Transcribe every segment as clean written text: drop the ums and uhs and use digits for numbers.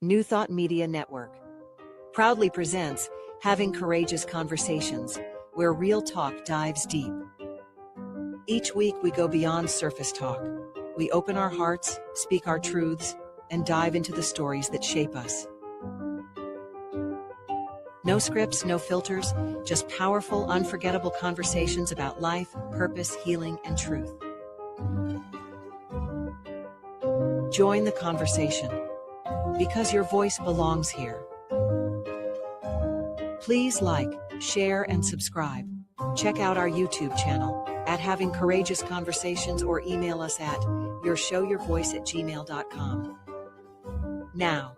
New Thought Media Network proudly presents Having Courageous Conversations, where real talk dives deep. Each week we go beyond surface talk. We open our hearts, speak our truths, and dive into the stories that shape us. No scripts, no filters, just powerful, unforgettable conversations about life, purpose, healing, and truth. Join the conversation, because your voice belongs here. Please like, share, and subscribe. Check out our YouTube channel at Having Courageous Conversations or email us at yourshowyourvoice@gmail.com. Now,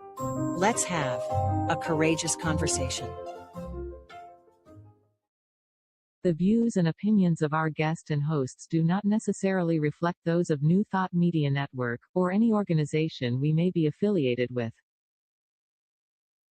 let's have a courageous conversation. The views and opinions of our guest and hosts do not necessarily reflect those of New Thought Media Network, or any organization we may be affiliated with.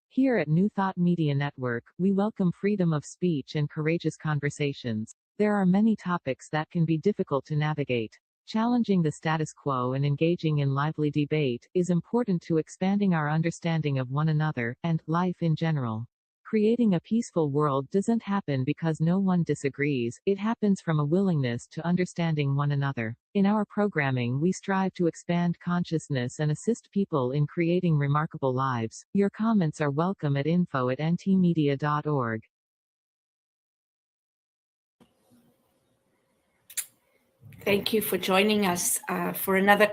Here at New Thought Media Network, we welcome freedom of speech and courageous conversations. There are many topics that can be difficult to navigate. Challenging the status quo and engaging in lively debate is important to expanding our understanding of one another, and life in general. Creating a peaceful world doesn't happen because no one disagrees, it happens from a willingness to understanding one another. In our programming, we strive to expand consciousness and assist people in creating remarkable lives. Your comments are welcome at info@ntmedia.org. Thank you for joining us for another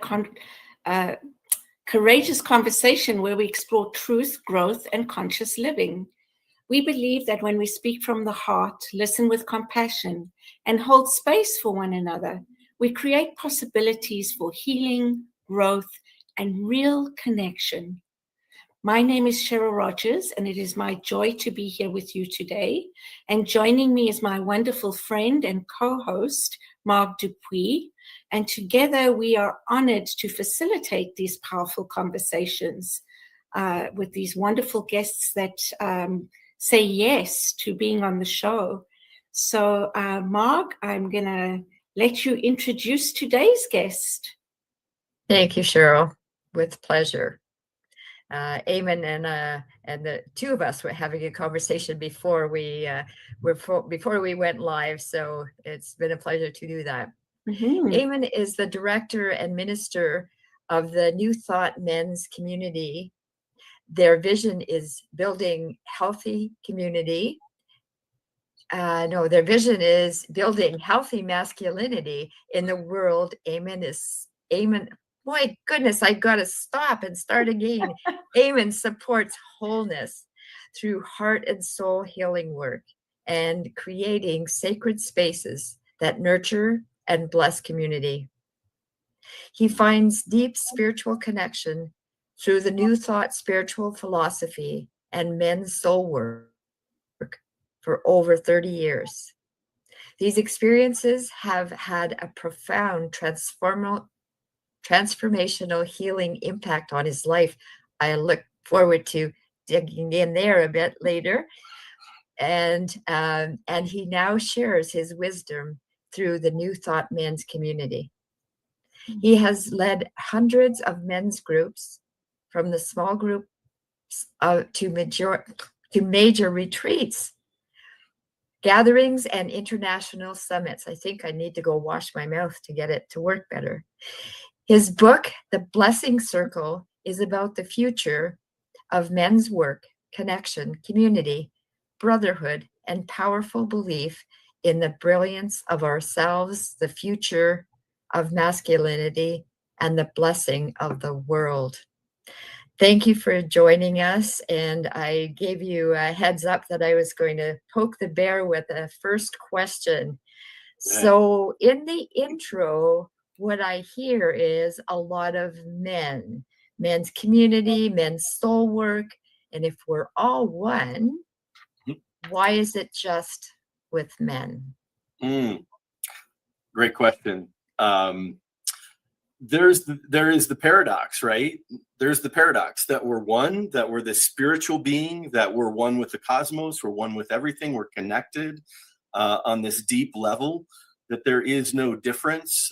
courageous conversation where we explore truth, growth, and conscious living. We believe that when we speak from the heart, listen with compassion, and hold space for one another, we create possibilities for healing, growth, and real connection. My name is Cheryl Rogers, and it is my joy to be here with you today. And joining me is my wonderful friend and co-host, Mark Dupuy. And together we are honored to facilitate these powerful conversations with these wonderful guests that say yes to being on the show. So, Mark, I'm going to let you introduce today's guest. Thank you, Cheryl. With pleasure. Eamon and the two of us were having a conversation before we went live, so it's been a pleasure to do that. Mm-hmm. Eamon is the director and minister of the New Thought Men's Community. Their vision is building healthy community. Their vision is building healthy masculinity in the world. Eamon. My goodness, I got to stop and start again. Eamon supports wholeness through heart and soul healing work and creating sacred spaces that nurture and bless community. He finds deep spiritual connection through the New Thought spiritual philosophy and men's soul work for over 30 years. These experiences have had a profound transformational healing impact on his life. I look forward to digging in there a bit later. And he now shares his wisdom through the New Thought Men's Community. He has led hundreds of men's groups, from the small groups to major retreats, gatherings, and international summits. I think I need to go wash my mouth to get it to work better. His book, The Blessing Circle, is about the future of men's work, connection, community, brotherhood, and powerful belief in the brilliance of ourselves, the future of masculinity, and the blessing of the world. Thank you for joining us. And I gave you a heads up that I was going to poke the bear with a first question. Yeah. So in the intro, what I hear is a lot of men's community, men's soul work. And if we're all one, why is it just with men? Great question. There is the paradox, right? There's the paradox that we're one, that we're this spiritual being, that we're one with the cosmos, we're one with everything, we're connected on this deep level, that there is no difference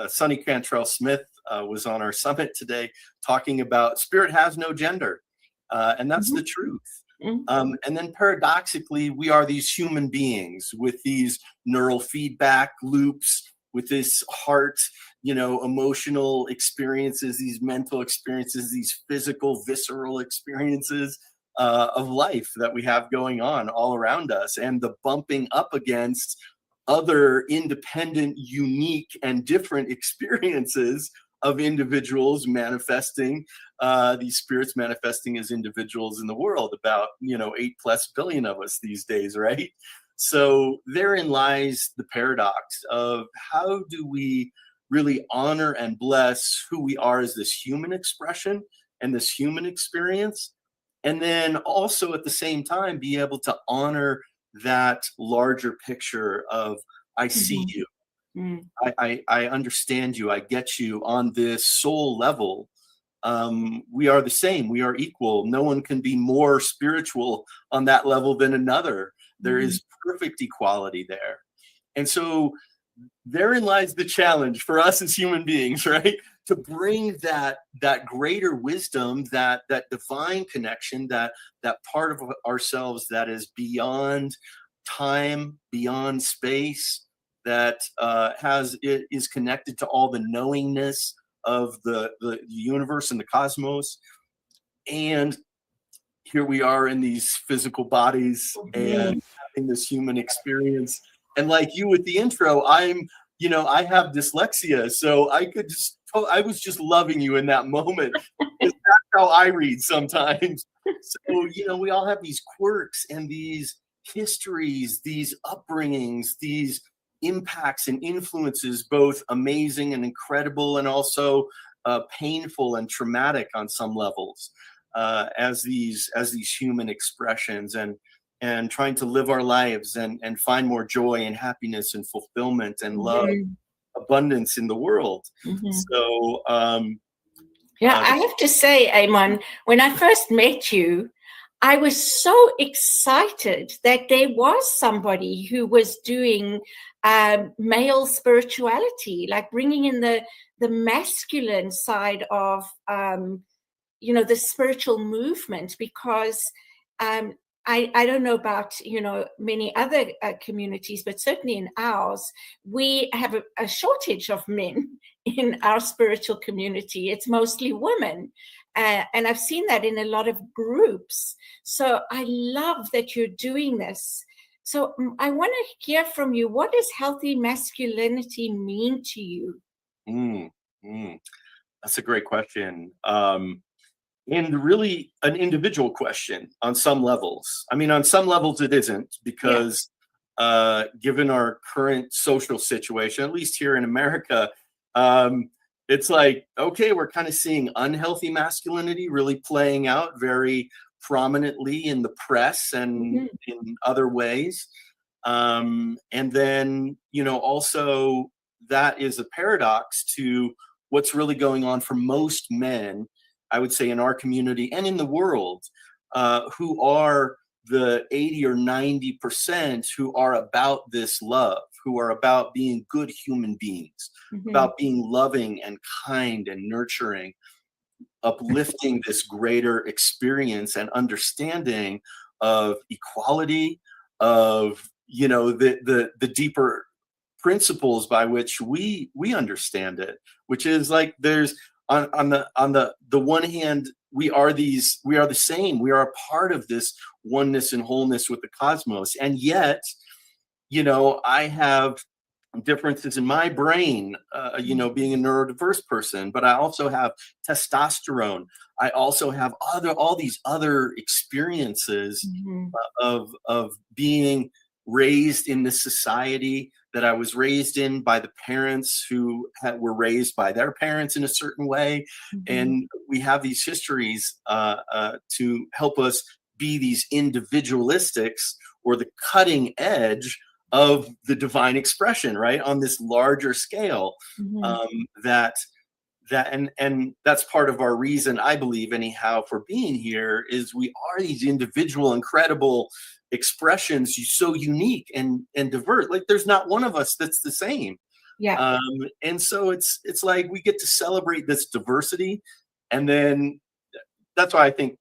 Sonny Cantrell Smith was on our summit today talking about spirit has no gender. And that's the truth. And then paradoxically, we are these human beings with these neural feedback loops, with this heart, emotional experiences, these mental experiences, these physical, visceral experiences of life that we have going on all around us, and the bumping up against other independent, unique, and different experiences of individuals manifesting, these spirits manifesting as individuals in the world, about 8+ billion of us these days, right? So therein lies the paradox of how do we really honor and bless who we are as this human expression and this human experience, and then also at the same time be able to honor that larger picture of I see you. I understand you. I get you on this soul level. We are the same. We are equal. No one can be more spiritual on that level than another. There is perfect equality there. And so therein lies the challenge for us as human beings, right? To bring that greater wisdom, that divine connection, that part of ourselves that is beyond time, beyond space, that is connected to all the knowingness of the universe and the cosmos. And here we are in these physical bodies and having this human experience. And like you with the intro, I have dyslexia, so I was just loving you in that moment. That's how I read sometimes. So, we all have these quirks and these histories, these upbringings, these impacts and influences, both amazing and incredible, and also painful and traumatic on some levels, as these human expressions, and trying to live our lives and find more joy and happiness and fulfillment and love, abundance in the world. So I have to say, Eamon, when I first met you, I was so excited that there was somebody who was doing male spirituality, like bringing in the masculine side of the spiritual movement, because I don't know about many other communities, but certainly in ours, we have a shortage of men in our spiritual community. It's mostly women. And I've seen that in a lot of groups. So I love that you're doing this. So I want to hear from you. What does healthy masculinity mean to you? That's a great question. And really an individual question on some levels. I mean, on some levels it isn't, because given our current social situation, at least here in America, it's like, okay, we're kind of seeing unhealthy masculinity really playing out very prominently in the press and in other ways. And then, also that is a paradox to what's really going on for most men, I would say, in our community and in the world, who are the 80 or 90% who are about this love, who are about being good human beings, about being loving and kind and nurturing, uplifting this greater experience and understanding of equality, of the deeper principles by which we understand it, which is like there's on the one hand, we are the same. We are a part of this oneness and wholeness with the cosmos. And yet, I have differences in my brain, being a neurodiverse person, but I also have testosterone. I also have all these other experiences of being raised in this society that I was raised in by the parents who were raised by their parents in a certain way. And we have these histories to help us be these individualistics, or the cutting edge of the divine expression, right, on this larger scale. And that's part of our reason, I believe, anyhow, for being here, is we are these individual, incredible expressions, so unique and diverse. Like there's not one of us that's the same. Yeah. And so it's like we get to celebrate this diversity, and then that's why I think,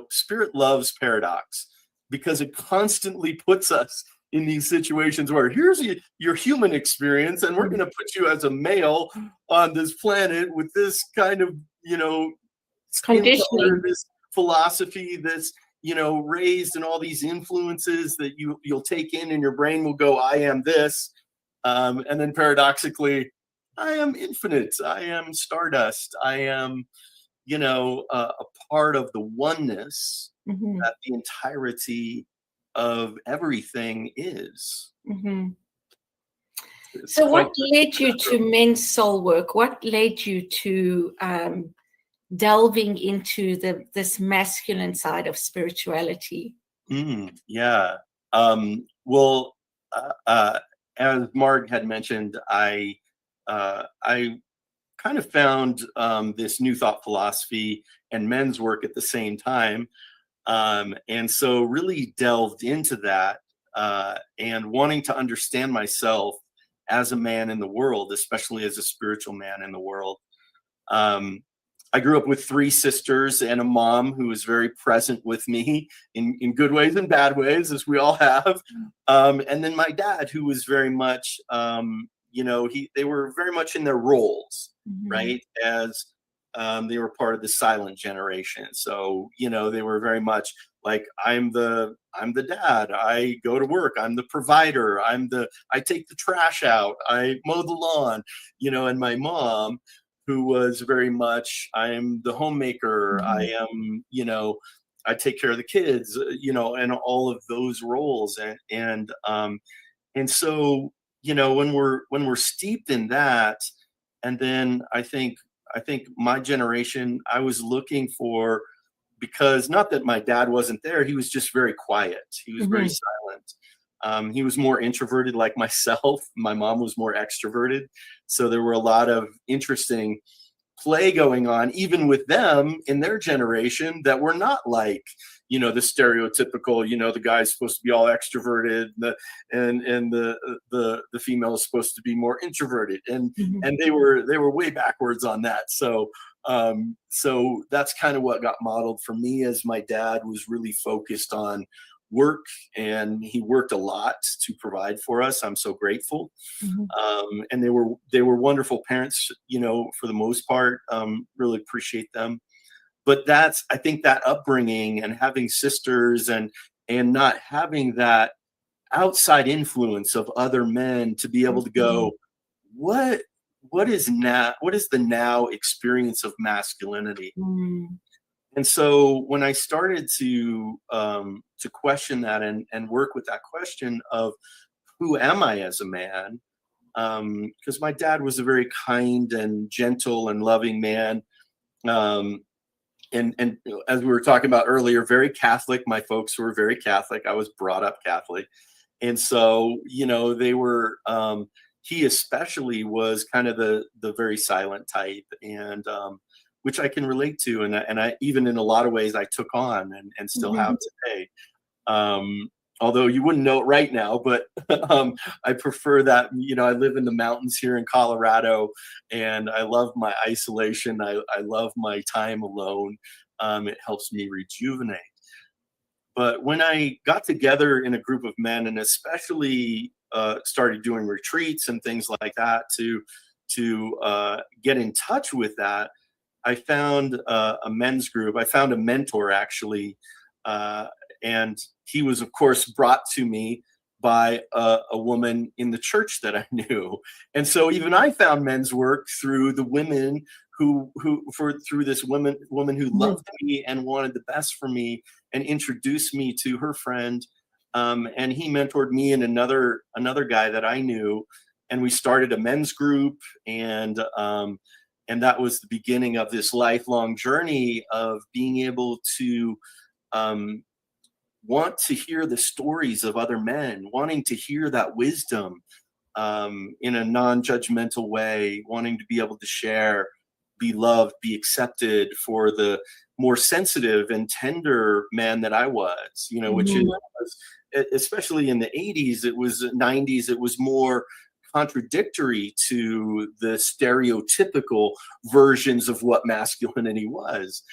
Spirit loves paradox, because it constantly puts us in these situations where here's your human experience, and we're going to put you as a male on this planet with this kind of, skin color, Conditioning. this philosophy that's, raised in all these influences that you'll take in, and your brain will go, I am this. And then paradoxically, I am infinite. I am stardust. I am, a part of the oneness Mm-hmm. that the entirety of everything is. Mm-hmm. It's So quite what led you to men's soul work? What led you to delving into this masculine side of spirituality? Yeah. Well, as Marg had mentioned, I kind of found this New Thought philosophy and men's work at the same time. And so really delved into that, and wanting to understand myself as a man in the world, especially as a spiritual man in the world. I grew up with 3 sisters and a mom who was very present with me in good ways and bad ways, as we all have. And then my dad, who was very much, they were very much in their roles, right? As they were part of the silent generation. So, they were very much like, I'm the dad. I go to work. I'm the provider. I take the trash out. I mow the lawn, and my mom, who was very much, I am the homemaker. I am, I take care of the kids, and all of those roles. And so, when we're steeped in that, and then I think my generation, I was looking for, because not that my dad wasn't there, he was just very quiet. He was very silent. He was more introverted like myself. My mom was more extroverted. So there were a lot of interesting play going on, even with them in their generation, that were not like, the stereotypical, the guy's supposed to be all extroverted, and the female is supposed to be more introverted, and they were way backwards on that. So that's kind of what got modeled for me, as my dad was really focused on work, and he worked a lot to provide for us. I'm so grateful. And they were wonderful parents, for the most part. Really appreciate them. But I think that upbringing, and having sisters, and not having that outside influence of other men to be able to go, what is the now experience of masculinity? And so when I started to question that, and work with that question of, who am I as a man? Because my dad was a very kind and gentle and loving man. And as we were talking about earlier, very Catholic. My folks were very Catholic. I was brought up Catholic. And so, they were, he especially was kind of the very silent type, and which I can relate to. And I even, in a lot of ways, I took on, and still have today. Although you wouldn't know it right now, but I prefer that. I live in the mountains here in Colorado, and I love my isolation. I love my time alone. It helps me rejuvenate. But when I got together in a group of men, and especially started doing retreats and things like that to get in touch with that, I found a men's group. I found a mentor, actually. And he was, of course, brought to me by a woman in the church that I knew. And so even I found men's work through the women through this woman who loved me and wanted the best for me, and introduced me to her friend. And he mentored me and another guy that I knew. And we started a men's group, and that was the beginning of this lifelong journey of being able to want to hear the stories of other men, wanting to hear that wisdom in a non-judgmental way, wanting to be able to share, be loved, be accepted for the more sensitive and tender man that I was, which is, especially in the 80s, it was 90s, it was more contradictory to the stereotypical versions of what masculinity was.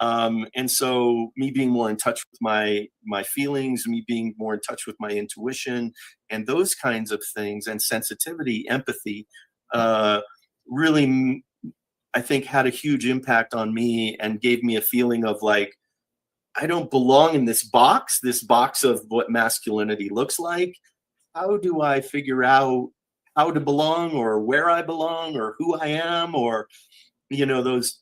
And so me being more in touch with my feelings, me being more in touch with my intuition and those kinds of things, and sensitivity, empathy, really, I think, had a huge impact on me and gave me a feeling of like, I don't belong in this box of what masculinity looks like. How do I figure out how to belong, or where I belong, or who I am, or, you know, those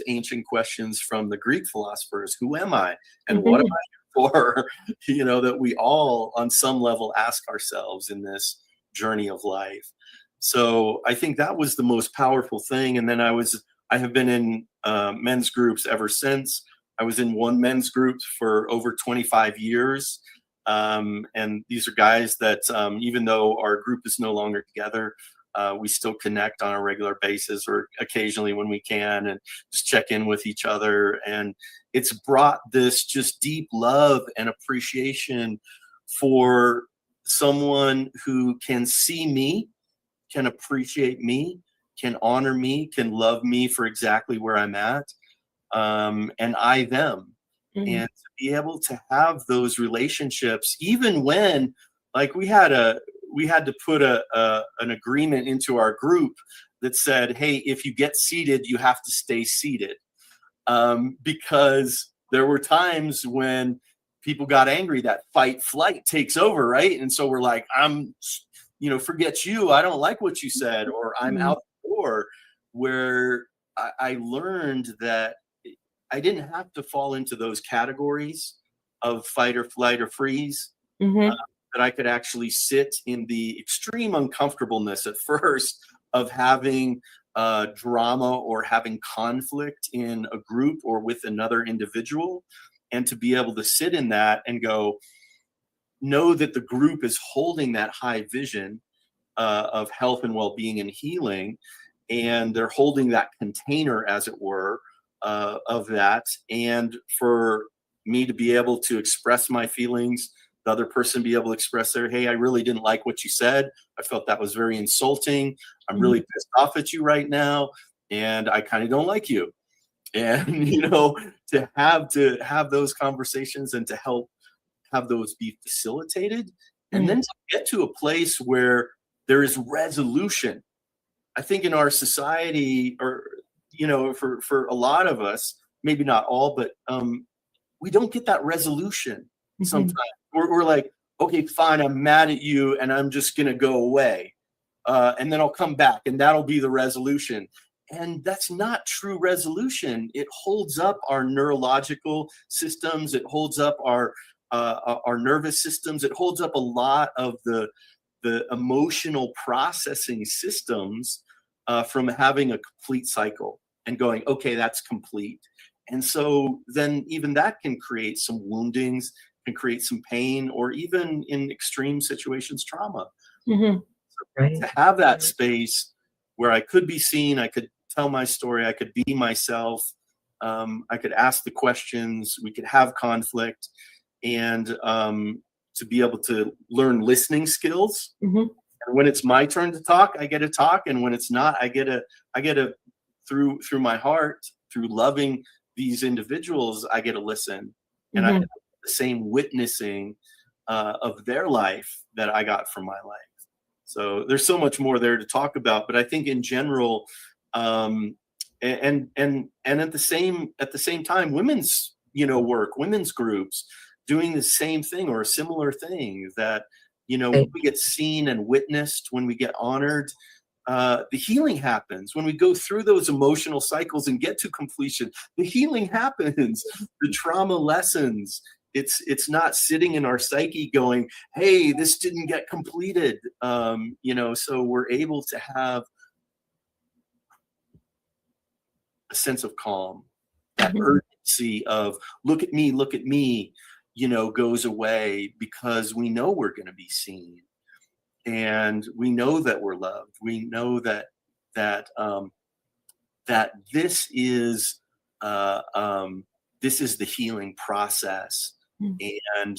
ancient questions from the Greek philosophers: who am I and what am I here for? You know, that we all on some level ask ourselves in this journey of life. So I think that was the most powerful thing. And then I have been in men's groups ever since. I was in one men's group for over 25 years. And these are guys that, even though our group is no longer together, we still connect on a regular basis, or occasionally when we can, and just check in with each other. And it's brought this just deep love and appreciation for someone who can see me, can appreciate me, can honor me, can love me for exactly where I'm at, and I them. And to be able to have those relationships, even when, like, we had to put an agreement into our group that said, hey, if you get seated, you have to stay seated, because there were times when people got angry, that fight flight takes over, right? And so we're like, forget you, I don't like what you said, or I'm out the door. Where I learned that I didn't have to fall into those categories of fight or flight or freeze, that I could actually sit in the extreme uncomfortableness at first of having drama or having conflict in a group or with another individual, and to be able to sit in that and go, know that the group is holding that high vision of health and well-being and healing, and they're holding that container, as it were, of that. And for me to be able to express my feelings, the other person be able to express their, hey, I really didn't like what you said, I felt that was very insulting, I'm really pissed off at you right now, and I kind of don't like you. And to have those conversations and to help have those be facilitated, and then to get to a place where there is resolution. I think in our society, or for a lot of us, maybe not all, but we don't get that resolution sometimes. We're like, okay, fine, I'm mad at you and I'm just gonna go away, and then I'll come back and that'll be the resolution. And that's not true resolution. It holds up our neurological systems, it holds up our nervous systems, it holds up a lot of the emotional processing systems from having a complete cycle and going, okay, that's complete. And so then even that can create some woundings, can create some pain, or even in extreme situations, trauma. So to have that space where I could be seen, I could tell my story, I could be myself, I could ask the questions, we could have conflict, and to be able to learn listening skills. And when it's my turn to talk, I get to talk, and when it's not, I get to through my heart, through loving these individuals, I get to listen, and I get the same witnessing of their life that I got from my life. So there's so much more there to talk about, but I think in general, and at the same time, women's work, women's groups doing the same thing or a similar thing, that when we get seen and witnessed, when we get honored, the healing happens. When we go through those emotional cycles and get to completion, the healing happens. The trauma lessens. It's not sitting in our psyche going, hey, this didn't get completed. So we're able to have a sense of calm, that urgency of look at me, goes away, because we know we're going to be seen, and we know that we're loved. We know that this is the healing process. And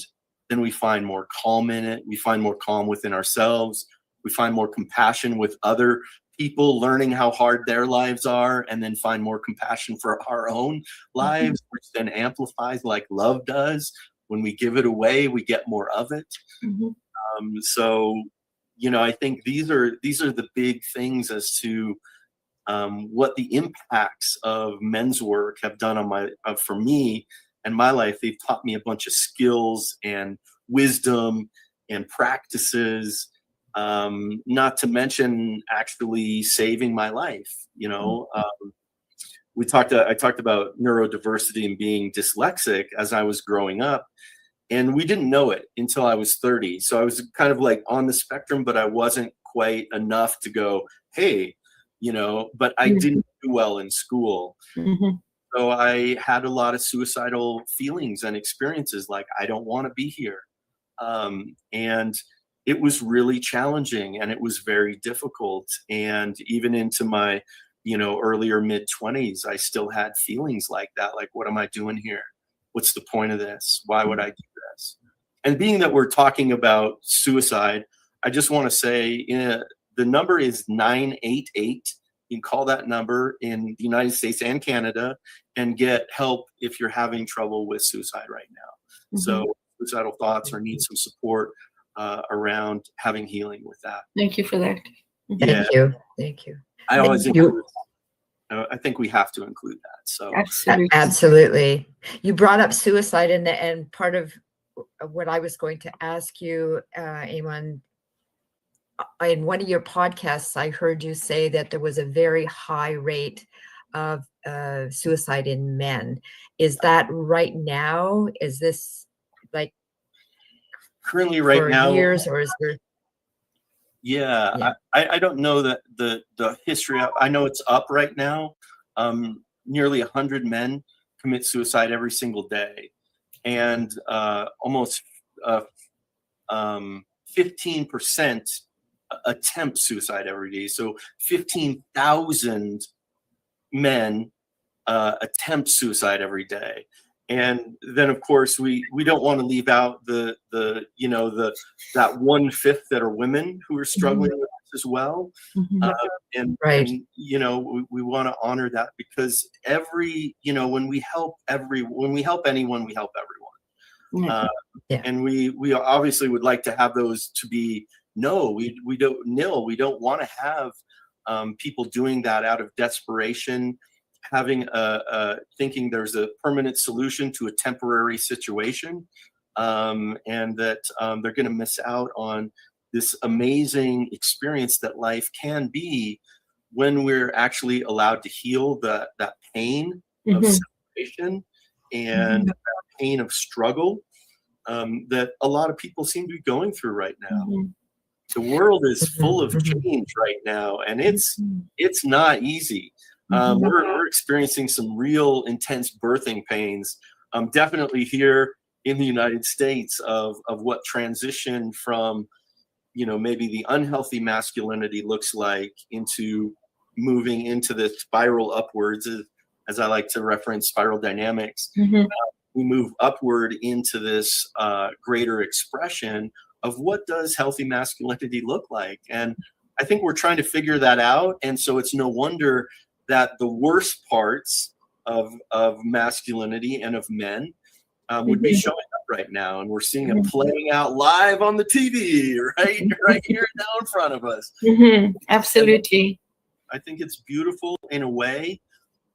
then we find more calm in it. We find more calm within ourselves. We find more compassion with other people, learning how hard their lives are, and then find more compassion for our own lives, which then amplifies like love does. When we give it away, we get more of it. So, I think these are the big things as to what the impacts of men's work have done on for me and my life. They've taught me a bunch of skills and wisdom and practices, not to mention actually saving my life. I talked about neurodiversity and being dyslexic as I was growing up, and we didn't know it until I was 30. So I was kind of like on the spectrum, but I wasn't quite enough to go, hey, but I didn't do well in school. So I had a lot of suicidal feelings and experiences, like I don't want to be here. And it was really challenging, and it was very difficult. And even into my, earlier mid-20s, I still had feelings like that. Like, what am I doing here? What's the point of this? Why would I do this? And being that we're talking about suicide, I just want to say the number is 988. You can call that number in the United States and Canada and get help if you're having trouble with suicide right now. So suicidal thoughts or need some support around having healing with that. Thank you for that. Thank you. Thank you. I always include, I think we have to include that. So absolutely. You brought up suicide, and part of what I was going to ask you, Eamon, in one of your podcasts, I heard you say that there was a very high rate of suicide in men. Is that right now? Is this like currently right now? Years, or is there? Yeah. I don't know that the history. I know it's up right now. Nearly 100 men commit suicide every single day, and almost 15% attempt suicide every day. So 15,000 men attempt suicide every day. And then of course we don't want to leave out that 1/5 that are women who are struggling with this as well. And we want to honor that, because when we help anyone, we help everyone. And we obviously would like to have those to be we don't want to have people doing that out of desperation, having thinking there's a permanent solution to a temporary situation, and that they're going to miss out on this amazing experience that life can be when we're actually allowed to heal that pain of separation and that pain of struggle that a lot of people seem to be going through right now. The world is full of change right now, and it's not easy. We're experiencing some real intense birthing pains, definitely here in the United States, of what transition from maybe the unhealthy masculinity looks like into moving into the spiral upwards, as I like to reference spiral dynamics. We move upward into this greater expression of what does healthy masculinity look like. And I think we're trying to figure that out. And so it's no wonder that the worst parts of masculinity and of men would be showing up right now. And we're seeing it playing out live on the TV, right here now in front of us. Absolutely. I think it's beautiful in a way,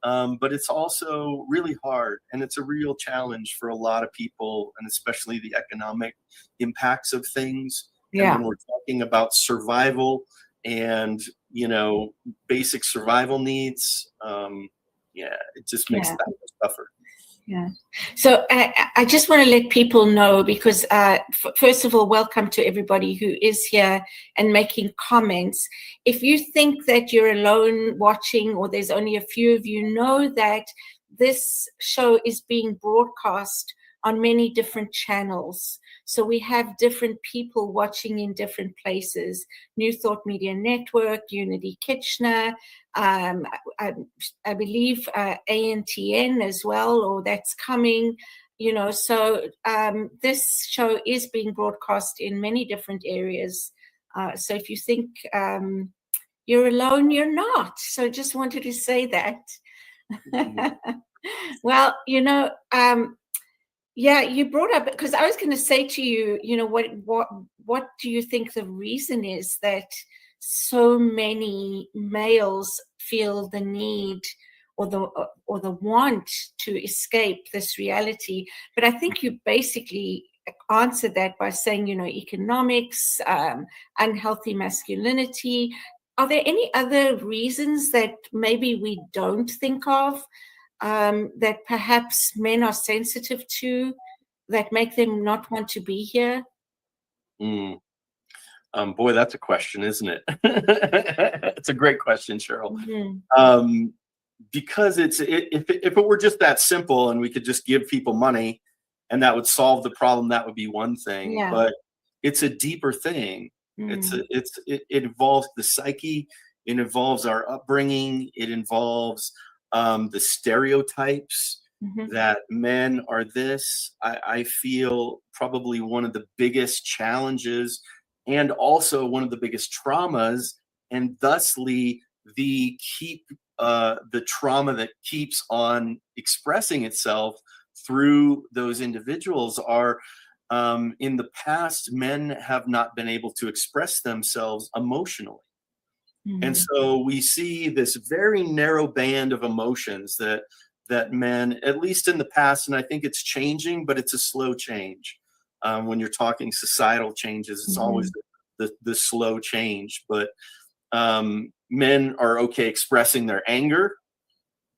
but it's also really hard, and it's a real challenge for a lot of people, and especially the economic impacts of things. And when we're talking about survival and basic survival needs, it just makes that much tougher. So I just want to let people know, because first of all, welcome to everybody who is here and making comments. If you think that you're alone watching, or there's only a few of you, know that this show is being broadcast on many different channels. So we have different people watching in different places. New Thought Media Network, Unity Kitchener, I believe ANTN as well, or that's coming, so this show is being broadcast in many different areas So if you think you're alone, you're not. So just wanted to say that. Well, yeah, you brought up, because I was going to say to you, what do you think the reason is that so many males feel the need or the want to escape this reality? But I think you basically answered that by saying, economics, unhealthy masculinity. Are there any other reasons that maybe we don't think of, that perhaps men are sensitive to, that make them not want to be here? Boy, that's a question, isn't it? It's a great question, Cheryl. Because if it were just that simple and we could just give people money and that would solve the problem, that would be one thing. Yeah. But it's a deeper thing. It involves the psyche. It involves our upbringing. It involves the stereotypes that men are this. I feel probably one of the biggest challenges and also one of the biggest traumas, and thusly the trauma that keeps on expressing itself through those individuals are, in the past, men have not been able to express themselves emotionally. And so we see this very narrow band of emotions that men, at least in the past, and I think it's changing, but it's a slow change. When you're talking societal changes, it's always the slow change. But men are okay expressing their anger.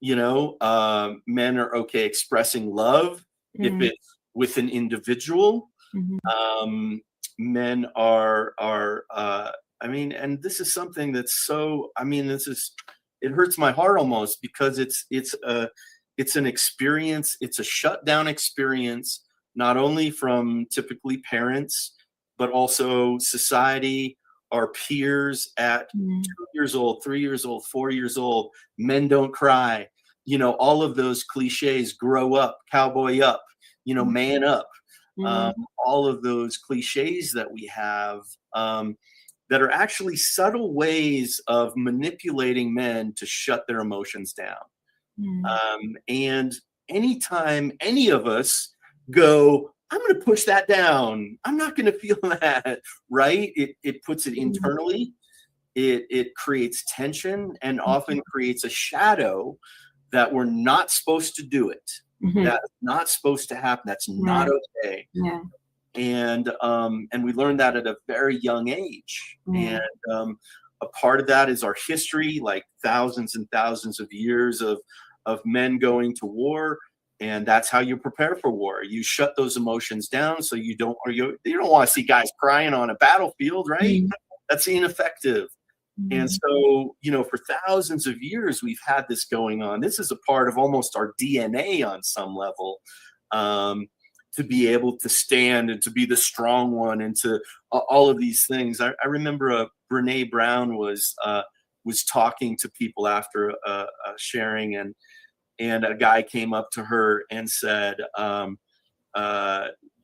Men are okay expressing love if it's with an individual. Men are and this is something that's so, it hurts my heart almost, because it's an experience. It's a shutdown experience, not only from typically parents, but also society, our peers at 2 years old, 3 years old, 4 years old. Men don't cry. All of those cliches, grow up, cowboy up, man up. All of those cliches that we have, that are actually subtle ways of manipulating men to shut their emotions down. And anytime any of us go, I'm going to push that down, I'm not going to feel that, right? It puts it internally. It creates tension and often creates a shadow that we're not supposed to do it. That's not supposed to happen. That's not okay. Yeah. And we learned that at a very young age. And a part of that is our history, like thousands and thousands of years of men going to war. And that's how you prepare for war. You shut those emotions down so you don't want to see guys crying on a battlefield, right? That's ineffective. And so, for thousands of years, we've had this going on. This is a part of almost our DNA on some level, to be able to stand and to be the strong one and to all of these things. I remember Brene Brown was talking to people after a sharing, and a guy came up to her and said,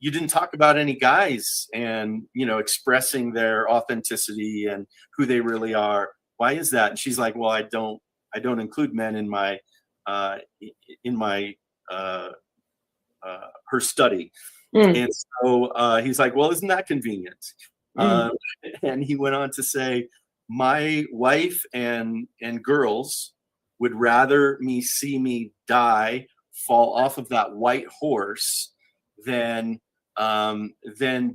you didn't talk about any guys and, expressing their authenticity and who they really are. Why is that? And she's like, well, I don't include men in my her study. And so he's like, well, isn't that convenient? And he went on to say, my wife and girls would rather see me die, fall off of that white horse, than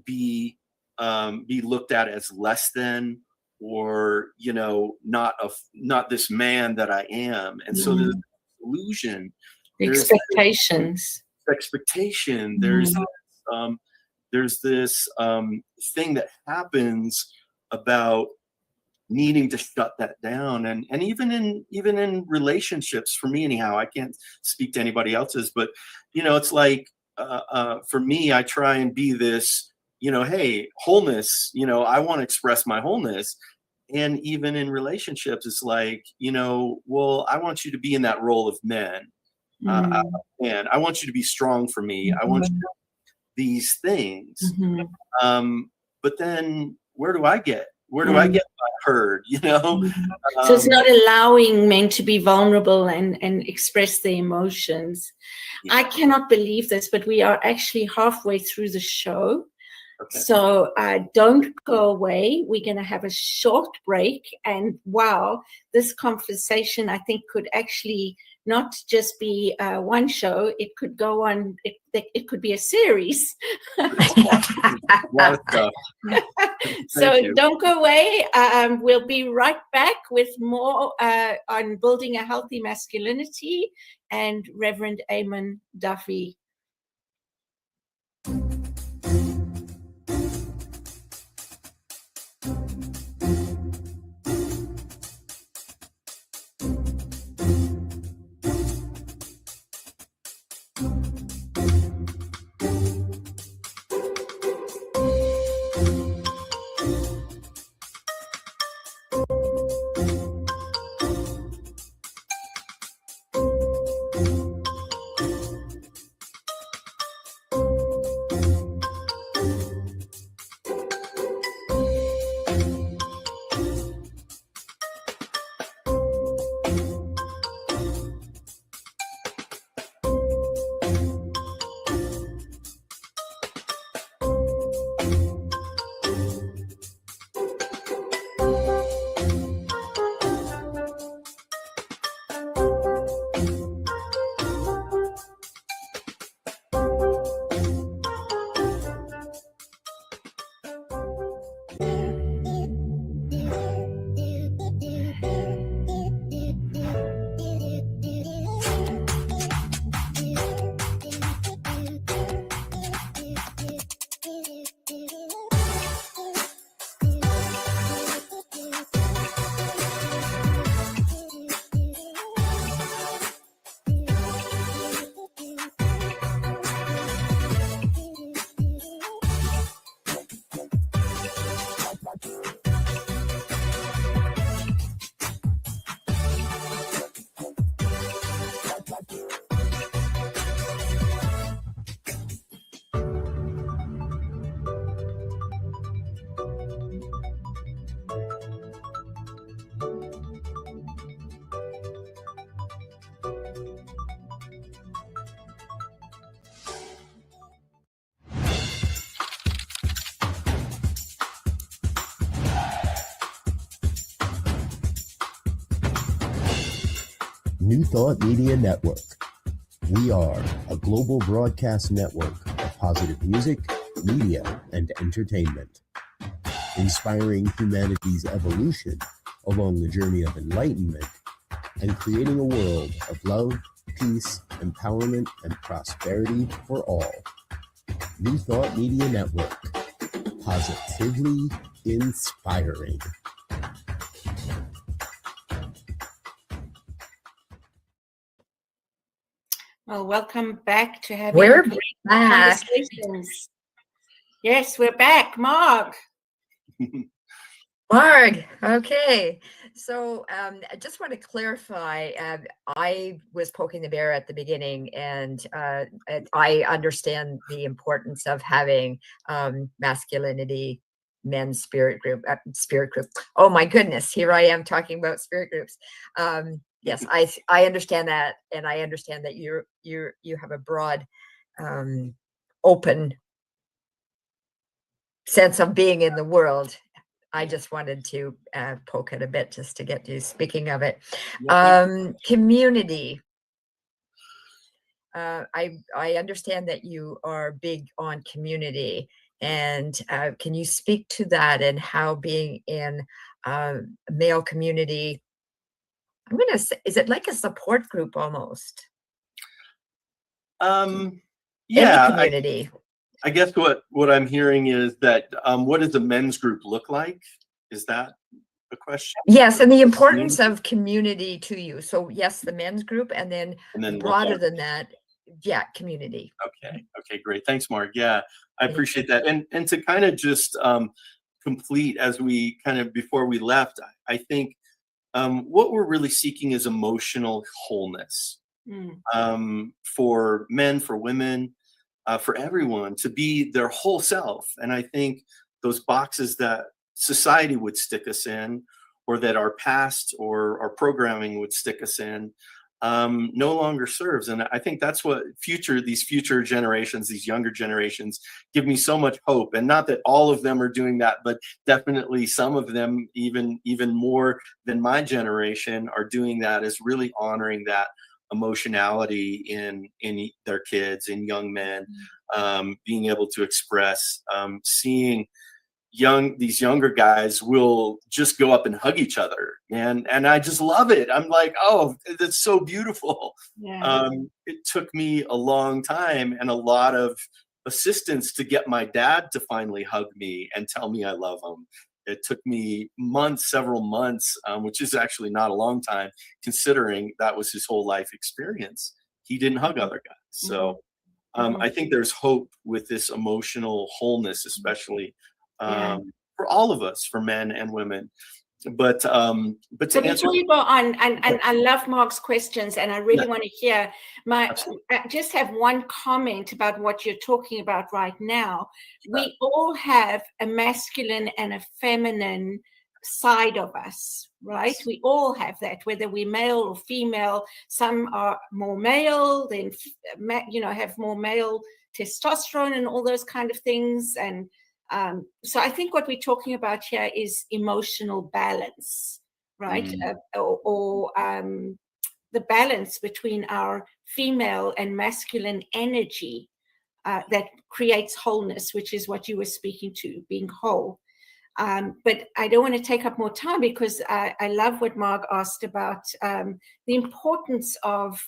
be looked at as less than, or not this man that I am. And so there's illusion, Expectations. There's this thing that happens about needing to shut that down, and even in relationships, for me anyhow, I can't speak to anybody else's, but it's like for me, I try and be this, hey, wholeness, I want to express my wholeness. And even in relationships, it's like, well, I want you to be in that role of men. And I want you to be strong for me. I want you to do these things. But then where do I get Where do I get heard? You know, so it's not allowing men to be vulnerable and express their emotions. Yeah. I cannot believe this, but we are actually halfway through the show. Okay. So don't go away. We're going to have a short break. And wow, this conversation, I think, could actually not just be one show. It could go on. It could be a series. So don't go away. We'll be right back with more on building a healthy masculinity and Reverend Eamon Duffy. New Thought Media Network. We are a global broadcast network of positive music, media, and entertainment, inspiring humanity's evolution along the journey of enlightenment and creating a world of love, peace, empowerment, and prosperity for all. New Thought Media Network. Positively inspiring. Well, welcome back to having We're great back. conversations. Yes, we're back. Marg. Marg, okay. So I just want to clarify, I was poking the bear at the beginning, and I understand the importance of having masculinity, men's spirit group. Oh my goodness, here I am talking about spirit groups. Yes, I understand that, and I understand that you have a broad, open sense of being in the world. I just wanted to poke it a bit just to get to speaking of it. Community. I understand that you are big on community, and can you speak to that and how being in a male community, I'm going to say, is it like a support group almost? Yeah. Any community. I guess what I'm hearing is that what does the men's group look like? Is that the question? Yes, and the importance of community to you. So yes, the men's group, and then broader than that, yeah, community. Okay, great. Thanks, Mark. Yeah, I appreciate that. And to kind of just complete as we kind of before we left, I think what we're really seeking is emotional wholeness for men, for women, for everyone to be their whole self. And I think those boxes that society would stick us in, or that our past or our programming would stick us in, no longer serves. And I think that's what these future generations, these younger generations, give me so much hope. And not that all of them are doing that, but definitely some of them, even more than my generation, are doing that, is really honoring that emotionality in their kids, in young men, being able to express, seeing these younger guys will just go up and hug each other, and I just love it. I'm like, oh, that's so beautiful. Yeah. It took me a long time and a lot of assistance to get my dad to finally hug me and tell me I love him. It took me several months, which is actually not a long time considering that was his whole life experience. He didn't hug other guys. So I think there's hope with this emotional wholeness, especially for all of us, for men and women. But so to answer, before you go on, and I love Mark's questions, and I really want to hear I just have one comment about what you're talking about right now. We all have a masculine and a feminine side of us, right? We all have that, whether we're male or female. Some are more male, then have more male testosterone and all those kind of things. And so I think what we're talking about here is emotional balance, right? Or the balance between our female and masculine energy that creates wholeness, which is what you were speaking to, being whole. But I don't want to take up more time, because I love what Mark asked about the importance of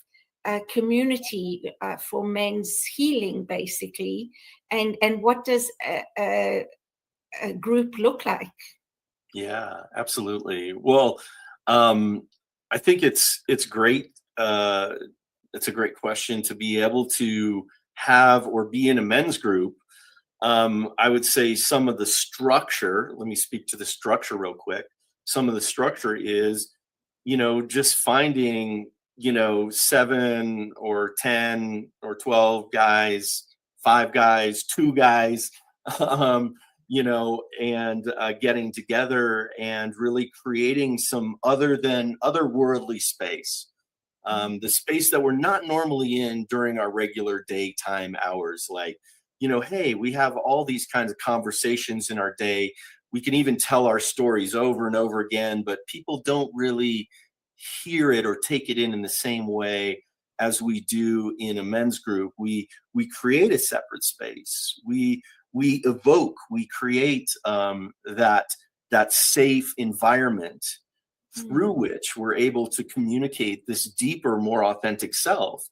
community for men's healing, basically, and what does a group look like? Yeah, absolutely. Well, I think it's great. It's a great question to be able to have or be in a men's group. I would say some of the structure, let me speak to the structure real quick. Some of the structure is, just finding, 7 or 10 or 12 guys, 5 guys, 2 guys, and getting together and really creating some otherworldly space. The space that we're not normally in during our regular daytime hours. Like, hey, we have all these kinds of conversations in our day. We can even tell our stories over and over again, but people don't really hear it or take it in the same way as we do in a men's group. We create a separate space. We evoke, we create that safe environment through which we're able to communicate this deeper, more authentic self.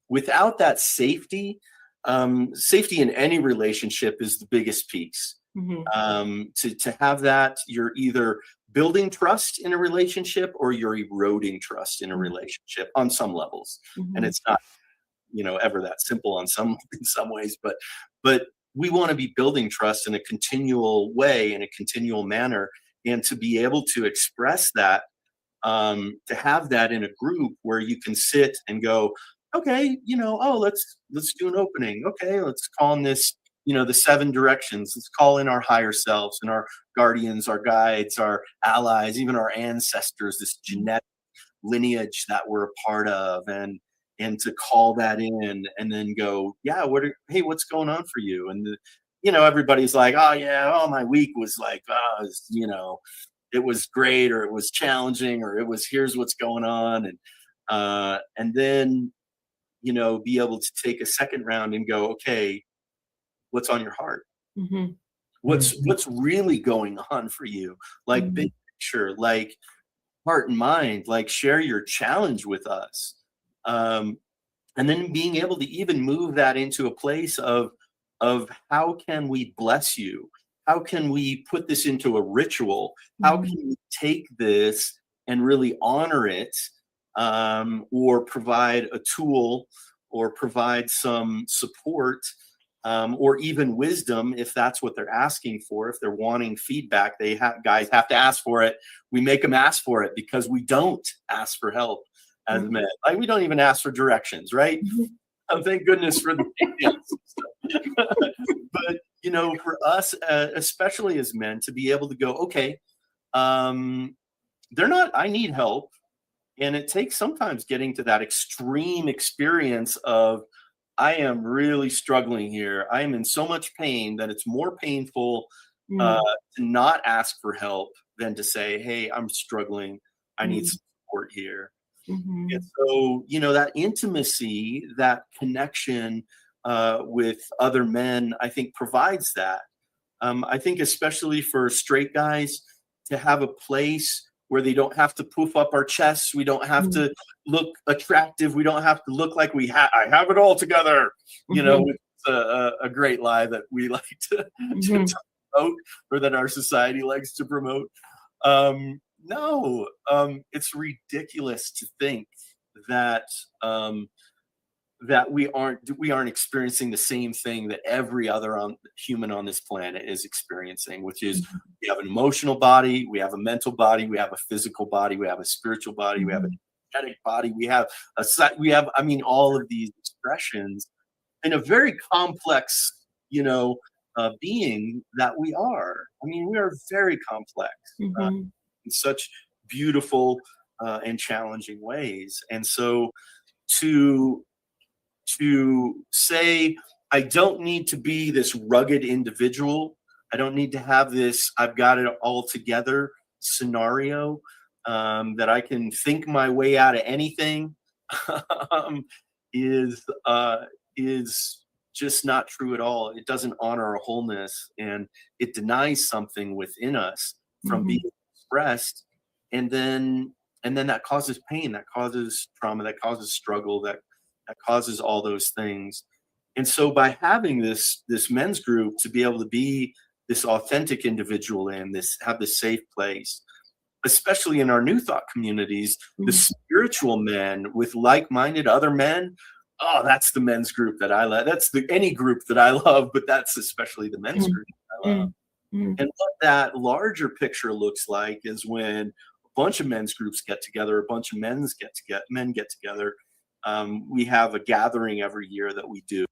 Without that safety in any relationship is the biggest piece. To have that, you're either building trust in a relationship or you're eroding trust in a relationship on some levels. And it's not, ever that simple in some ways, but we want to be building trust in a continual way, in a continual manner, and to be able to express that, to have that in a group where you can sit and go, okay, let's do an opening. Okay, let's call in this, the 7 directions. Let's call in our higher selves and our guardians, our guides, our allies, even our ancestors, this genetic lineage that we're a part of, and to call that in and then go, yeah, hey, what's going on for you? And everybody's like, oh yeah, my week was like, it was great, or it was challenging, or it was, here's what's going on. And then, be able to take a second round and go, okay, what's on your heart? What's really going on for you? Like big picture, like heart and mind, like share your challenge with us. And then being able to even move that into a place of how can we bless you? How can we put this into a ritual? How can we take this and really honor it, or provide a tool, or provide some support, or even wisdom, if that's what they're asking for. If they're wanting feedback, guys have to ask for it. We make them ask for it, because we don't ask for help as men. Like, we don't even ask for directions, right? Oh, thank goodness for the for us, especially as men, to be able to go, okay, I need help. And it takes sometimes getting to that extreme experience of, I am really struggling here. I am in so much pain that it's more painful to not ask for help than to say, hey, I'm struggling. I need some support here. And so, that intimacy, that connection with other men, I think provides that. I think especially for straight guys to have a place where they don't have to poof up our chests. We don't have to look attractive. We don't have to look like I have it all together. It's a great lie that we like to promote, or that our society likes to promote. No, it's ridiculous to think that that we aren't experiencing the same thing that every other human on this planet is experiencing, which is we have an emotional body, we have a mental body, we have a physical body, we have a spiritual body, we have an energetic body, we have all of these expressions in a very complex, being that we are. We are very complex in such beautiful and challenging ways. And so to say, I don't need to be this rugged individual. I don't need to have this, I've got it all together scenario, that I can think my way out of anything, is just not true at all. It doesn't honor our wholeness, and it denies something within us from being expressed. And then that causes pain, that causes trauma, that causes struggle, that causes all those things. And so by having this men's group to be able to be this authentic individual and have this safe place, especially in our New Thought communities, the spiritual men with like-minded other men, that's the men's group that I love. That's any group that I love, but that's especially the men's group that I love. And what that larger picture looks like is when a bunch of men's groups get together, a bunch of men get together. We have a gathering every year that we do.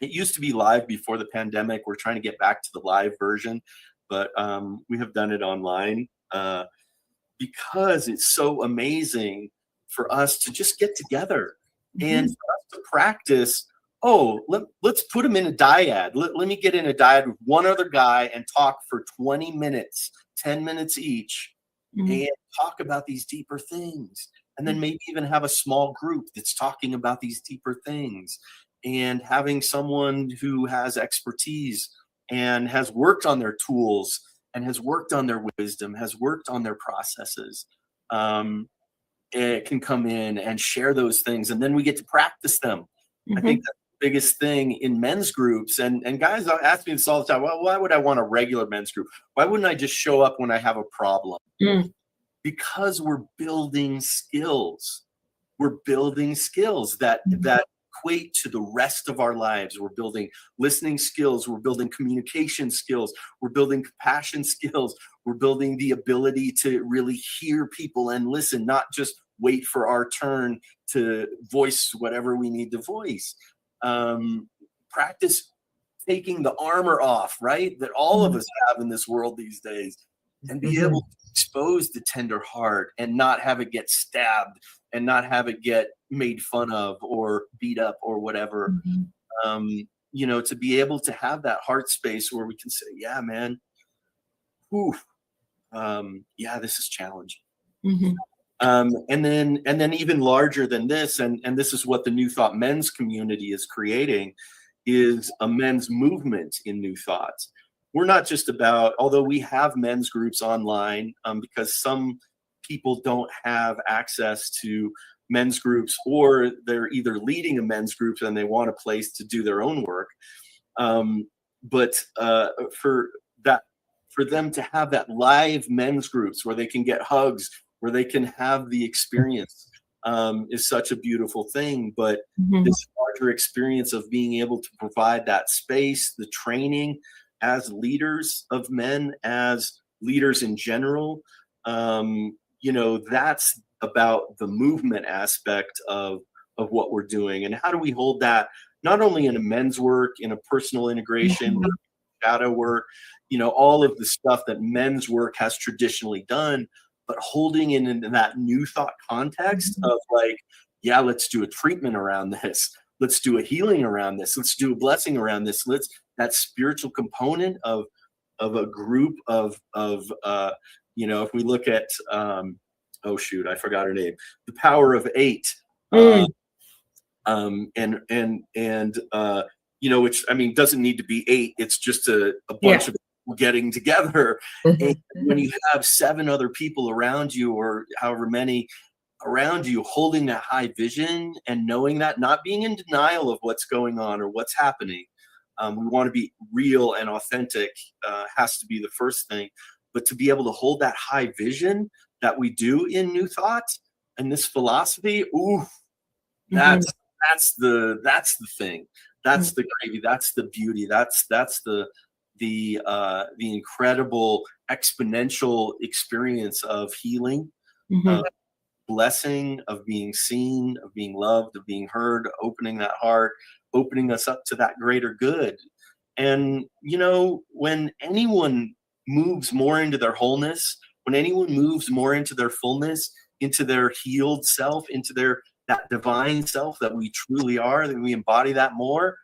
It used to be live before the pandemic. We're trying to get back to the live version, but we have done it online because it's so amazing for us to just get together and for us to practice. Let's put them in a dyad. Let me get in a dyad with one other guy and talk for 20 minutes, 10 minutes each, and talk about these deeper things. And then maybe even have a small group that's talking about these deeper things, and having someone who has expertise and has worked on their tools and has worked on their wisdom, has worked on their processes, it can come in and share those things. And then we get to practice them. I think that's the biggest thing in men's groups. And guys ask me this all the time. Well, why would I want a regular men's group? Why wouldn't I just show up when I have a problem? Because we're building skills. We're building skills that equate to the rest of our lives. We're building listening skills. We're building communication skills. We're building compassion skills. We're building the ability to really hear people and listen, not just wait for our turn to voice whatever we need to voice. Practice taking the armor off, right? That all of us have in this world these days, and be able to expose the tender heart and not have it get stabbed and not have it get made fun of or beat up or whatever. To be able to have that heart space where we can say, yeah, man, this is challenging. And then even larger than this, and this is what the New Thought men's community is creating, is a men's movement in New Thought. We're not just about, although we have men's groups online, because some people don't have access to men's groups, or they're either leading a men's group and they want a place to do their own work. But for them to have that live men's groups where they can get hugs, where they can have the experience, is such a beautiful thing. But this larger experience of being able to provide that space, the training as leaders of men, as leaders in general, that's about the movement aspect of what we're doing. And how do we hold that not only in a men's work, in a personal integration, shadow work, all of the stuff that men's work has traditionally done, but holding it in that new thought context of like, yeah, let's do a treatment around this. Let's do a healing around this. Let's do a blessing around this. That spiritual component of a group of if we look at, oh shoot, I forgot her name, The Power of Eight. Which, I mean, doesn't need to be 8. It's just a bunch of people getting together. And when you have 7 other people around you, or however many around you, holding that high vision and knowing that, not being in denial of what's going on or what's happening. We want to be real and authentic, has to be the first thing. But to be able to hold that high vision that we do in New Thought and this philosophy, that's the thing. That's the gravy. That's the beauty. That's the incredible exponential experience of healing, of blessing, of being seen, of being loved, of being heard, opening that heart, opening us up to that greater good. And when anyone moves more into their wholeness, when anyone moves more into their fullness, into their healed self, into that divine self that we truly are, that we embody that more,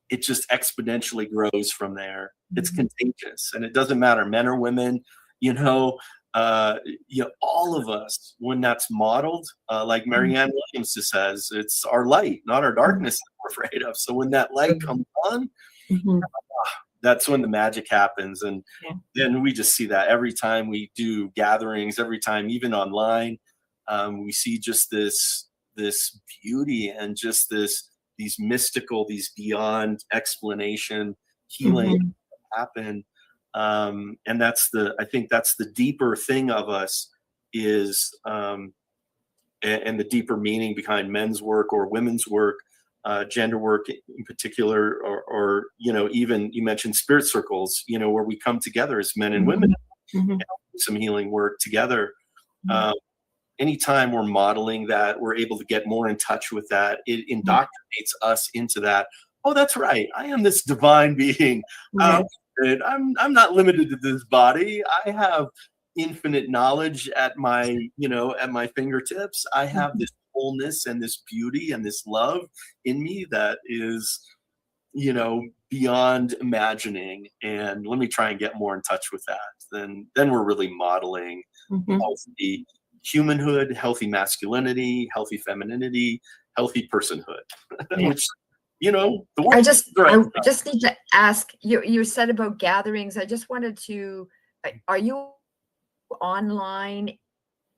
it just exponentially grows from there. It's contagious, and it doesn't matter, men or women, all of us, when that's modeled, like Marianne Williams says, it's our light, not our darkness that we're afraid of. So when that light comes on, that's when the magic happens. And then we just see that every time we do gatherings, every time, even online, we see just this beauty and just these mystical, these beyond explanation healing happen. And I think that's the deeper thing of us is, and the deeper meaning behind men's work or women's work, gender work in particular, or even you mentioned spirit circles, where we come together as men and women and do some healing work together. Anytime we're modeling that, we're able to get more in touch with that. It indoctrinates us into that. Oh, that's right. I am this divine being. I'm not limited to this body. I have infinite knowledge at my fingertips. I have this wholeness and this beauty and this love in me that is, beyond imagining. And let me try and get more in touch with that. Then we're really modeling healthy humanhood, healthy masculinity, healthy femininity, healthy personhood, which, the world. I just need to ask you said about gatherings. I just wanted to, are you online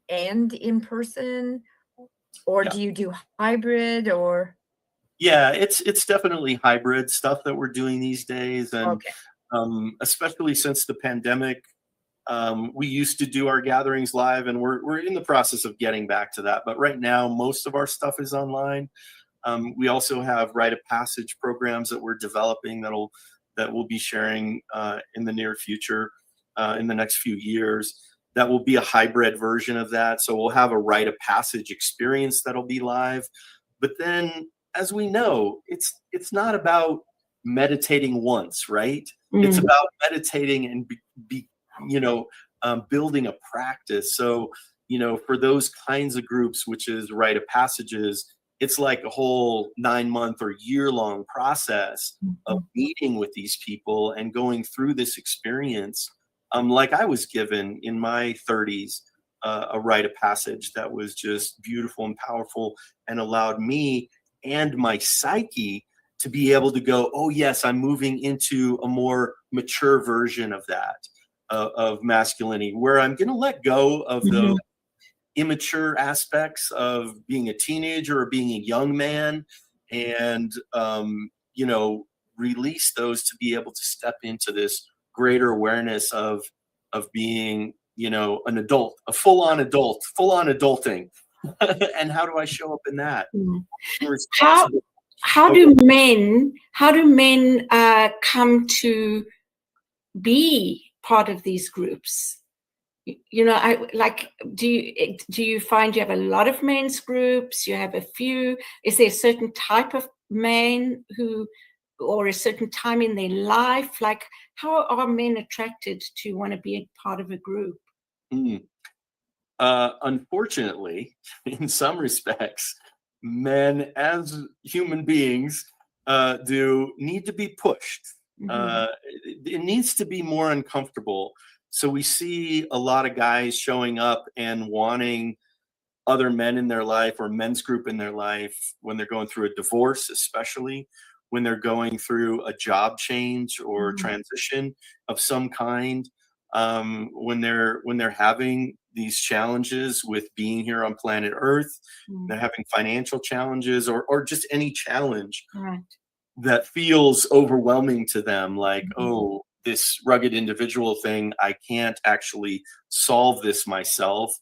and in person, or do you do hybrid, or? Yeah, it's definitely hybrid stuff that we're doing these days. And especially since the pandemic, we used to do our gatherings live, and we're in the process of getting back to that. But right now, most of our stuff is online. We also have rite of passage programs that we're developing that we'll be sharing in the near future, in the next few years. That will be a hybrid version of that. So we'll have a rite of passage experience that'll be live. But then, as we know, it's not about meditating once, right? It's about meditating and building a practice. So, for those kinds of groups, which is rite of passages, it's like a whole 9-month or year-long process of meeting with these people and going through this experience. Like I was given in my 30s, a rite of passage that was just beautiful and powerful, and allowed me and my psyche to be able to go, oh yes, I'm moving into a more mature version of that, of masculinity, where I'm going to let go of those immature aspects of being a teenager or being a young man, and release those to be able to step into this greater awareness of being, an adult, a full-on adulting. And how do I show up in that? How do men come to be part of these groups? Do you find you have a lot of men's groups? You have a few? Is there a certain type of man who or a certain time in their life? Like, how are men attracted to want to be a part of a group? Mm. Unfortunately, in some respects, men as human beings do need to be pushed. It needs to be more uncomfortable. So we see a lot of guys showing up and wanting other men in their life or men's group in their life when they're going through a divorce, especially when they're going through a job change or transition of some kind, when they're having these challenges with being here on planet Earth, they're having financial challenges or just any challenge Right. that feels overwhelming to them, like, oh, this rugged individual thing, I can't actually solve this myself.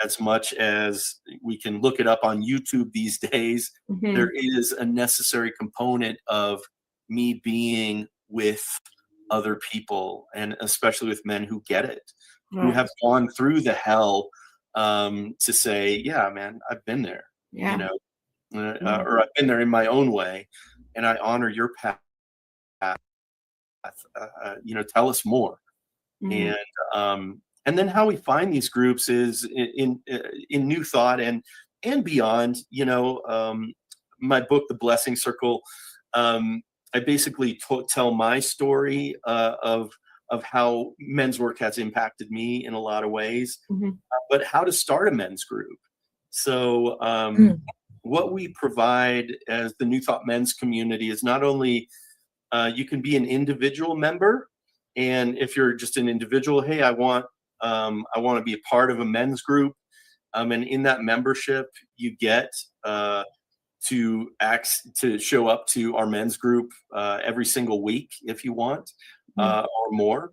As much as we can look it up on YouTube these days, there is a necessary component of me being with other people, and especially with men who get it, who have gone through the hell, to say, yeah, man, I've been there, you know, or I've been there in my own way, and I honor your path. Tell us more. And then how we find these groups is in New Thought and beyond. My book, The Blessing Circle, I basically tell my story of how men's work has impacted me in a lot of ways, but how to start a men's group. So what we provide as the New Thought men's community is not only you can be an individual member, and if you're just an individual, hey, I want to be a part of a men's group, and in that membership, you get to show up to our men's group every single week if you want, or more,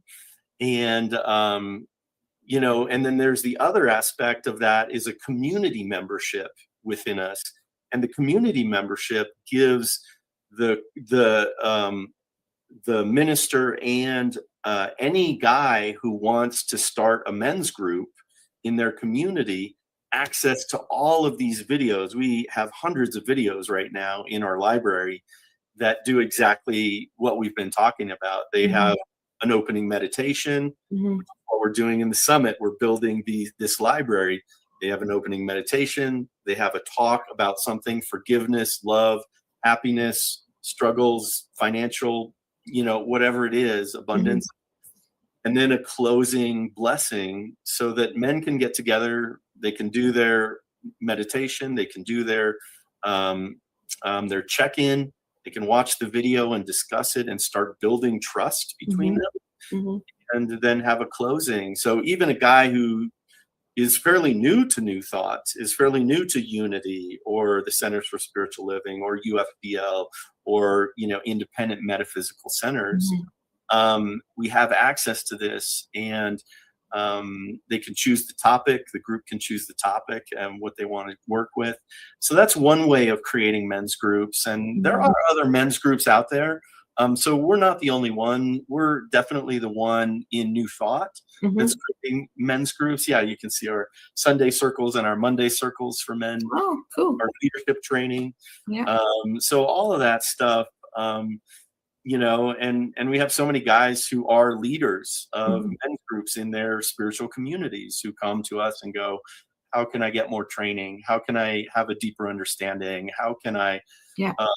and and then there's the other aspect of that is a community membership within us, and the community membership gives the minister and any guy who wants to start a men's group in their community access to all of these videos. We have hundreds of videos right now in our library that do exactly what we've been talking about. They have an opening meditation. What we're doing in the summit, we're building this library. They have an opening meditation. They have a talk about something: forgiveness, love, happiness, struggles, financial, whatever it is, abundance. And then a closing blessing so that men can get together. They can do their meditation. They can do their check-in. They can watch the video and discuss it and start building trust between them, and then have a closing. So even a guy who is fairly new to New Thought, is fairly new to Unity or the Centers for Spiritual Living or UFBL or independent metaphysical centers, we have access to this, and they can choose the topic. The group can choose the topic and what they want to work with. So that's one way of creating men's groups, and there are other men's groups out there. So we're not the only one. We're definitely the one in New Thought that's creating men's groups. Yeah, you can see our Sunday circles and our Monday circles for men. Oh, cool. Our leadership training. Yeah. So all of that stuff, and we have so many guys who are leaders of men's groups in their spiritual communities who come to us and go, how can I get more training? How can I have a deeper understanding? How can I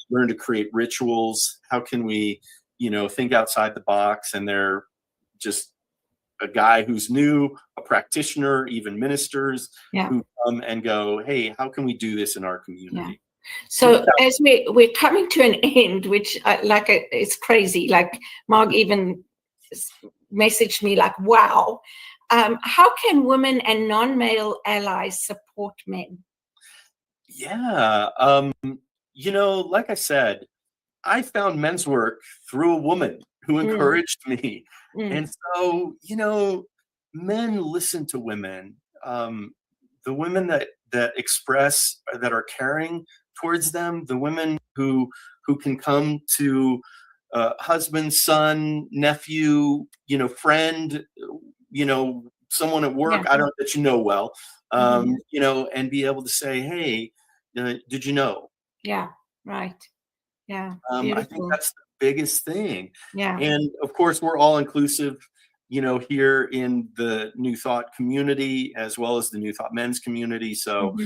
learn to create rituals? How can we, think outside the box? And they're just a guy who's new, a practitioner, even ministers who come and go, hey, how can we do this in our community? So as we're coming to an end, which it's crazy. Like Mark even messaged me like, wow. How can women and non-male allies support men? Yeah. Like I said, I found men's work through a woman who encouraged me. And so, men listen to women. The women that express, that are caring towards them, the women who can come to husband, son, nephew, friend, someone at work, I don't that well, and be able to say, hey, did you know? Yeah, right. Yeah. I think biggest thing. Yeah. And of course, we're all inclusive, here in the New Thought community, as well as the New Thought men's community. So,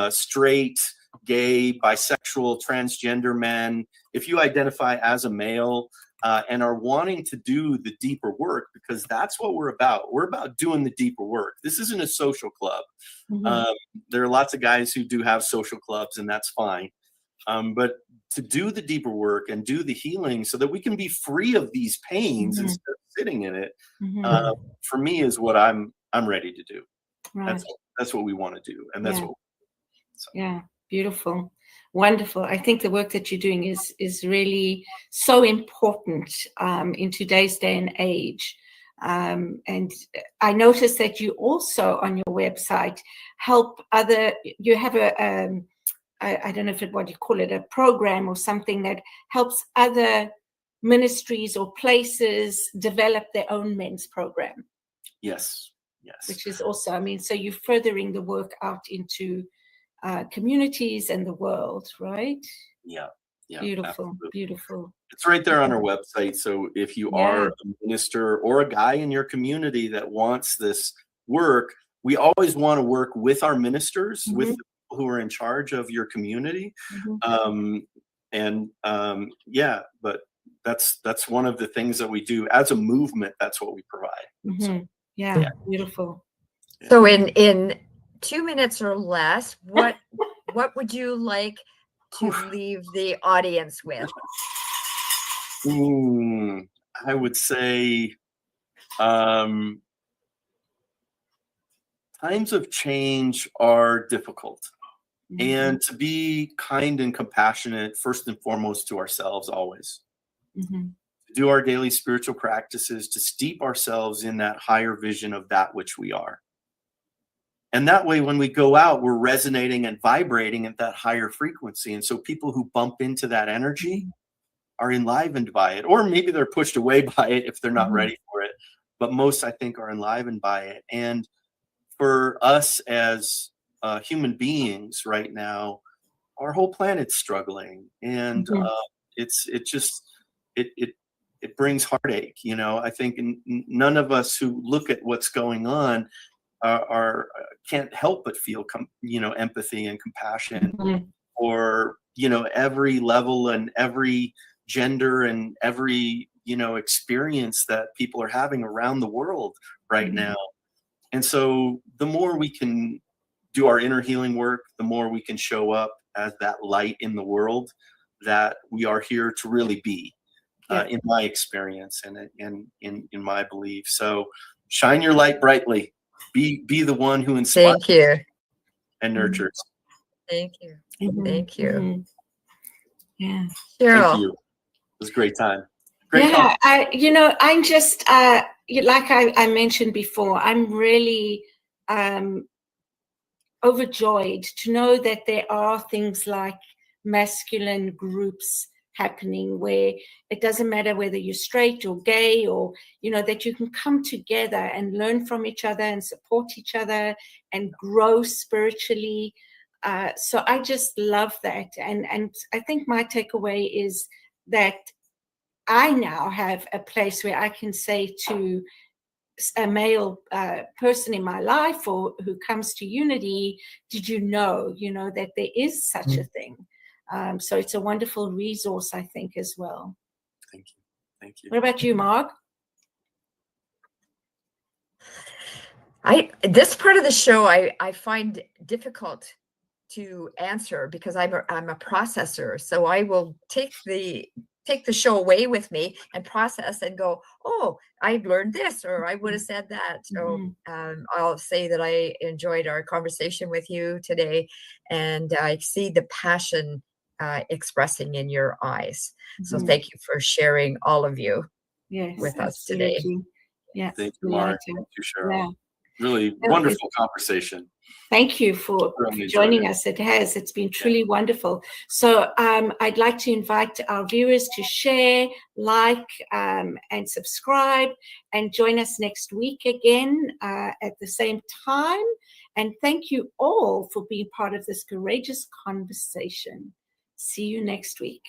straight, gay, bisexual, transgender men, if you identify as a male, and are wanting to do the deeper work, because that's what we're about. We're about doing the deeper work. This isn't a social club. There are lots of guys who do have social clubs, and that's fine. But to do the deeper work and do the healing so that we can be free of these pains instead of sitting in it, for me is what I'm ready to do. Right. That's what we want to do. And that's Yeah, beautiful. Wonderful. I think the work that you're doing is really so important in today's day and age. And I noticed that you also on your website help you have I don't know what you call it, a program or something that helps other ministries or places develop their own men's program. Yes. Which is also, so you're furthering the work out into communities and the world, right? Yeah. Beautiful, absolutely. Beautiful. It's right there on our website. So if you are a minister or a guy in your community that wants this work, we always want to work with our ministers, with the people who are in charge of your community. But that's one of the things that we do as a movement. That's what we provide. So, beautiful. So in 2 minutes or less, what would you like to leave the audience with? I would say times of change are difficult. And to be kind and compassionate, first and foremost, to ourselves always. To do our daily spiritual practices, to steep ourselves in that higher vision of that which we are. And that way, when we go out, we're resonating and vibrating at that higher frequency. And so people who bump into that energy are enlivened by it, or maybe they're pushed away by it if they're not ready for it. But most, I think, are enlivened by it. And for us as human beings right now, our whole planet's struggling. And it brings heartache. I think none of us who look at what's going on can't help but feel empathy and compassion for every level and every gender and every experience that people are having around the world right now. And so the more we can do our inner healing work, the more we can show up as that light in the world that we are here to really be, in my experience and in my belief. So shine your light brightly. Be the one who inspires and nurtures. Thank you. Thank you. Yeah. Cheryl. Thank you. It was a great time. I'm just like I mentioned before, I'm really overjoyed to know that there are things like masculine groups happening where it doesn't matter whether you're straight or gay or that you can come together and learn from each other and support each other and grow spiritually. So I just love that, and I think my takeaway is that I now have a place where I can say to a male person in my life or who comes to Unity, did you know that there is such a thing? So it's a wonderful resource, I think, as well. Thank you. What about you, Mark? This part of the show I find difficult to answer because I'm a processor. So I will take the show away with me and process and go, oh, I learned this, or I would have said that. So I'll say that I enjoyed our conversation with you today, and I see the passion expressing in your eyes. So thank you for sharing, all of you, with us today. Yeah. Thank you, Mark. Thank you, Cheryl. Yeah. Really wonderful conversation. Thank you for joining us. It's been truly wonderful. So I'd like to invite our viewers to share, like, and subscribe, and join us next week again at the same time. And thank you all for being part of this courageous conversation. See you next week.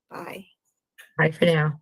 Bye. Bye for now.